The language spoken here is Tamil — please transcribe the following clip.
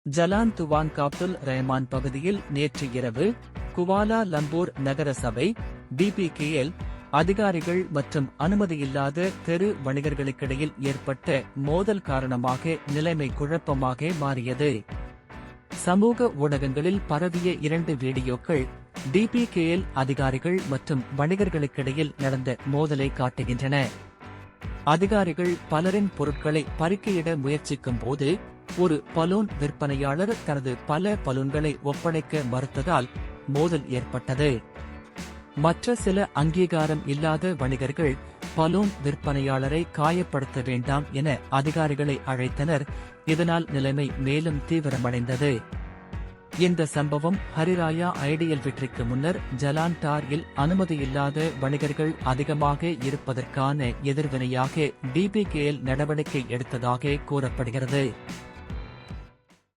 ஜலான் துவான் காப்துல் ரஹ்மான் பகுதியில் நேற்று இரவு குவாலா லம்பூர் நகர சபை DPKL அதிகாரிகள் மற்றும் அனுமதியில்லாத தெரு வணிகர்களுக்கிடையில் ஏற்பட்ட மோதல் காரணமாக நிலைமை குழப்பமாக மாறியது. சமூக ஊடகங்களில் பரவிய 2 வீடியோக்கள் DPKL அதிகாரிகள் மற்றும் வணிகர்களுக்கிடையில் நடந்த மோதலை காட்டுகின்றன. அதிகாரிகள் பலரின் பொருட்களை பறிக்கையிட முயற்சிக்கும் போது ஒரு பலூன் விற்பனையாளர் தனது பல பலூன்களை ஒப்படைக்க மறுத்ததால் மோதல் ஏற்பட்டது. மற்ற சில அங்கீகாரம் இல்லாத வணிகர்கள் பலூன் விற்பனையாளரை காயப்படுத்த வேண்டாம் என அதிகாரிகளை அழைத்தனர். இதனால் நிலைமை மேலும் தீவிரமடைந்தது. இந்த சம்பவம் ஹரிராயா ஐடியல் வெற்றிக்கு முன்னர் ஜலான் டாரில் அனுமதியில்லாத வணிகர்கள் அதிகமாக இருப்பதற்கான எதிர்வினையாக DPKL நடவடிக்கை எடுத்ததாக கூறப்படுகிறது.